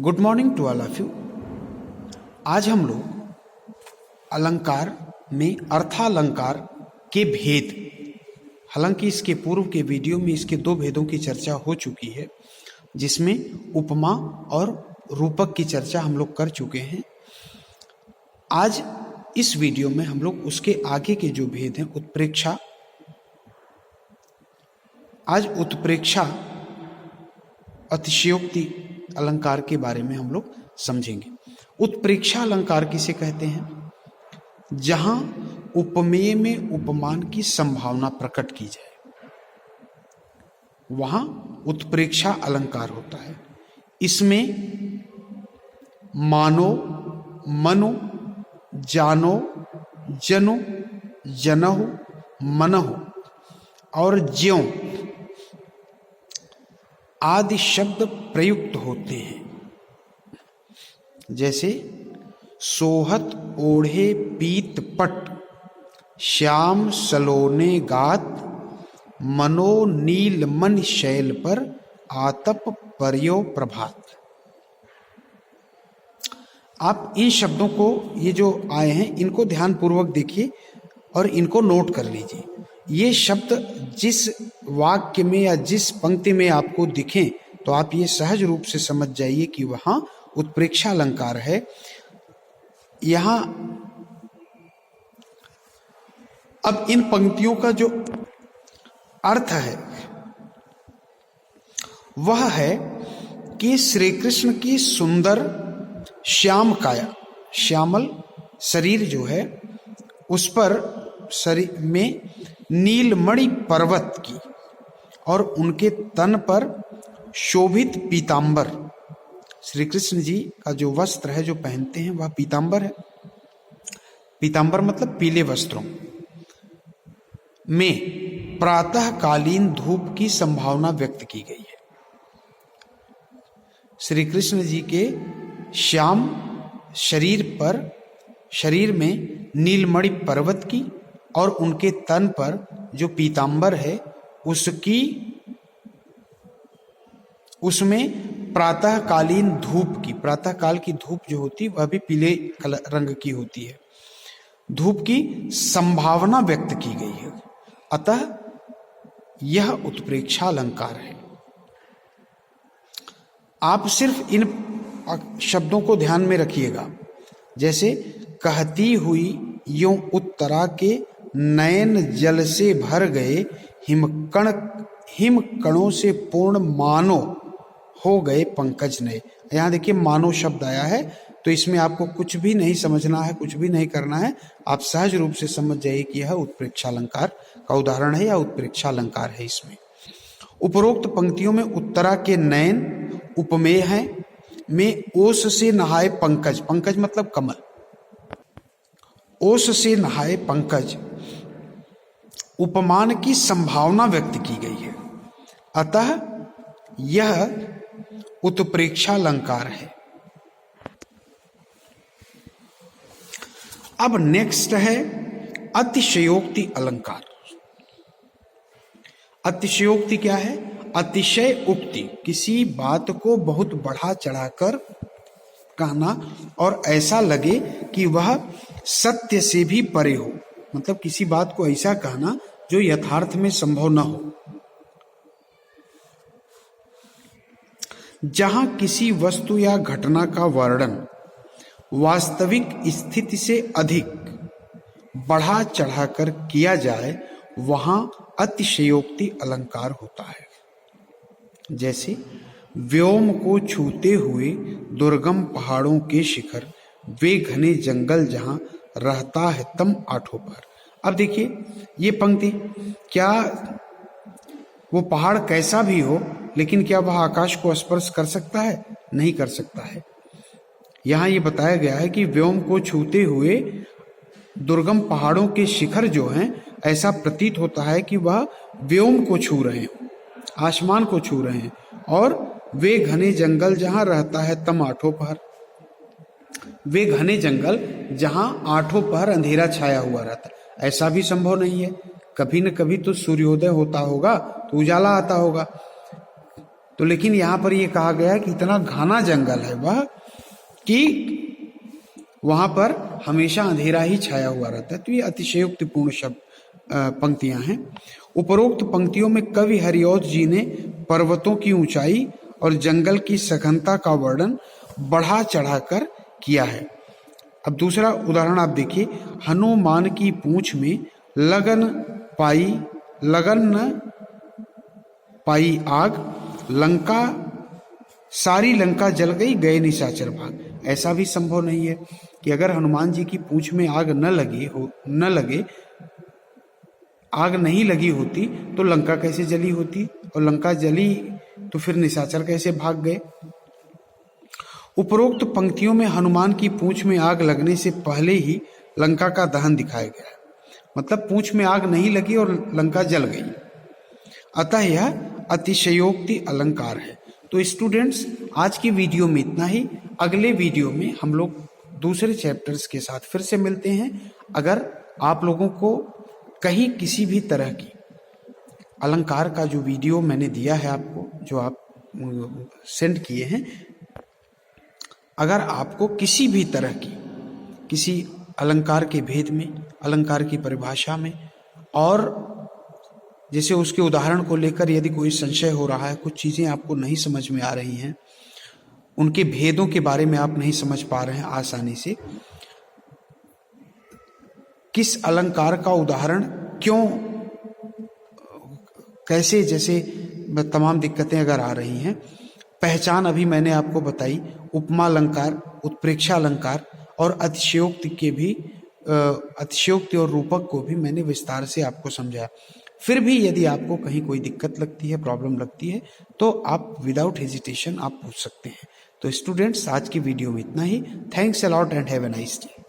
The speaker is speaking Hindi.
Good morning to all of you. आज हम लोग अलंकार में अर्थालंकार के भेद, हालांकि इसके पूर्व के वीडियो में इसके दो भेदों की चर्चा हो चुकी है, जिसमें उपमा और रूपक की चर्चा हम लोग कर चुके हैं। आज इस वीडियो में हम लोग उसके आगे के जो भेद हैं, उत्प्रेक्षा, आज उत्प्रेक्षा अतिशयोक्ति अलंकार के बारे में हम लोग समझेंगे। उत्प्रेक्षा अलंकार किसे कहते हैं? जहां उपमेय में उपमान की संभावना प्रकट की जाए, वहां उत्प्रेक्षा अलंकार होता है। इसमें मानो, मनो, जानो, जनो, जनहु, मनहु और ज्यों आदि शब्द प्रयुक्त होते हैं। जैसे सोहत ओढ़े पीत पट, श्याम सलोने गात, मनो नील मन शैल पर आतप पर्यो प्रभात। आप इन शब्दों को, ये जो आए हैं, इनको ध्यान पूर्वक देखिए और इनको नोट कर लीजिए। ये शब्द जिस वाक्य में या जिस पंक्ति में आपको दिखें तो आप ये सहज रूप से समझ जाइए कि वहां उत्प्रेक्षा अलंकार है। यहां अब इन पंक्तियों का जो अर्थ है वह है कि श्री कृष्ण की सुंदर श्याम काया, श्यामल शरीर जो है, उस पर शरीर में नीलमणि पर्वत की और उनके तन पर शोभित पीतांबर, श्री कृष्ण जी का जो वस्त्र है जो पहनते हैं वह पीतांबर है। पीतांबर मतलब पीले वस्त्रों में प्रातःकालीन धूप की संभावना व्यक्त की गई है। श्री कृष्ण जी के श्याम शरीर में नीलमणि पर्वत की और उनके तन पर जो पीतांबर है उसमें प्रातःकालीन धूप की, प्रातःकाल की धूप जो होती है वह भी पीले रंग की होती है, धूप की संभावना व्यक्त की गई है। अतः यह उत्प्रेक्षा अलंकार है। आप सिर्फ इन शब्दों को ध्यान में रखिएगा। जैसे कहती हुई यों उत्तरा के नयन जल से भर गए, हिम कणों से पूर्ण मानो हो गए पंकज नए। यहां देखिए मानो शब्द आया है, तो इसमें आपको कुछ भी नहीं समझना है, कुछ भी नहीं करना है। आप सहज रूप से समझ जाइए कि यह उत्प्रेक्षा अलंकार का उदाहरण है या उत्प्रेक्षा अलंकार है। इसमें उपरोक्त पंक्तियों में उत्तरा के नयन उपमेय है, में ओस से नहाए पंकज, पंकज मतलब कमल, ओस से नहाए पंकज उपमान की संभावना व्यक्त की गई है। अतः यह उत्प्रेक्षा अलंकार है। अब नेक्स्ट है अतिशयोक्ति अलंकार। अतिशयोक्ति क्या है? अतिशय उक्ति, किसी बात को बहुत बढ़ा चढ़ाकर कहना और ऐसा लगे कि वह सत्य से भी परे हो, मतलब किसी बात को ऐसा कहना जो यथार्थ में संभव न हो। जहां किसी वस्तु या घटना का वर्णन वास्तविक स्थिति से अधिक बढ़ा चढ़ाकर किया जाए, वहां अतिशयोक्ति अलंकार होता है। जैसे व्योम को छूते हुए दुर्गम पहाड़ों के शिखर, वे घने जंगल जहां रहता है तम आठों पर। अब देखिए ये पंक्ति, क्या वो पहाड़ कैसा भी हो, लेकिन क्या वह आकाश को स्पर्श कर सकता है? नहीं कर सकता है। यहां ये बताया गया है कि व्योम को छूते हुए दुर्गम पहाड़ों के शिखर जो हैं, ऐसा प्रतीत होता है कि वह व्योम को छू रहे हैं, आसमान को छू रहे हैं। और वे घने जंगल जहां रहता है तम आठों पहर, वे घने जंगल जहां आठों पहर अंधेरा छाया हुआ रहता है। ऐसा भी संभव नहीं है, कभी न कभी तो सूर्योदय होता होगा तो उजाला आता होगा। तो लेकिन यहाँ पर ये कहा गया है कि इतना घना जंगल है वह कि वहां पर हमेशा अंधेरा ही छाया हुआ रहता है। तो ये अतिशयोक्तिपूर्ण शब्द पंक्तियां हैं। उपरोक्त पंक्तियों में कवि हरिऔध जी ने पर्वतों की ऊंचाई और जंगल की सघनता का वर्णन बढ़ा चढ़ाकर किया है। अब दूसरा उदाहरण आप देखिए, हनुमान की पूंछ में लगन न पाई आग, लंका सारी लंका जल गई, गए निशाचर भाग। ऐसा भी संभव नहीं है कि अगर हनुमान जी की पूंछ में आग आग नहीं लगी होती तो लंका कैसे जली होती, और लंका जली तो फिर निशाचर कैसे भाग गए। उपरोक्त पंक्तियों में हनुमान की पूंछ में आग लगने से पहले ही लंका का दहन दिखाया गया है, मतलब पूंछ में आग नहीं लगी और लंका जल गई, अतः यह अतिशयोक्ति अलंकार है। तो स्टूडेंट्स, आज की वीडियो में इतना ही। अगले वीडियो में हम लोग दूसरे चैप्टर्स के साथ फिर से मिलते हैं। अगर आप लोगों को कहीं किसी भी तरह की अलंकार का जो वीडियो मैंने दिया है आपको, जो आप सेंड किए हैं, अगर आपको किसी भी तरह की किसी अलंकार के भेद में, अलंकार की परिभाषा में, और जैसे उसके उदाहरण को लेकर यदि कोई संशय हो रहा है, कुछ चीजें आपको नहीं समझ में आ रही हैं, उनके भेदों के बारे में आप नहीं समझ पा रहे हैं आसानी से, किस अलंकार का उदाहरण क्यों, कैसे, जैसे तमाम दिक्कतें अगर आ रही हैं, पहचान अभी मैंने आपको बताई, उपमा अलंकार, उत्प्रेक्षा अलंकार और अतिशयोक्ति के भी, अतिशयोक्ति और रूपक को भी मैंने विस्तार से आपको समझाया। फिर भी यदि आपको कहीं कोई दिक्कत लगती है, प्रॉब्लम लगती है, तो आप विदाउट हेजिटेशन आप पूछ सकते हैं। तो स्टूडेंट्स, आज की वीडियो में इतना ही। Thanks a lot and have a nice day.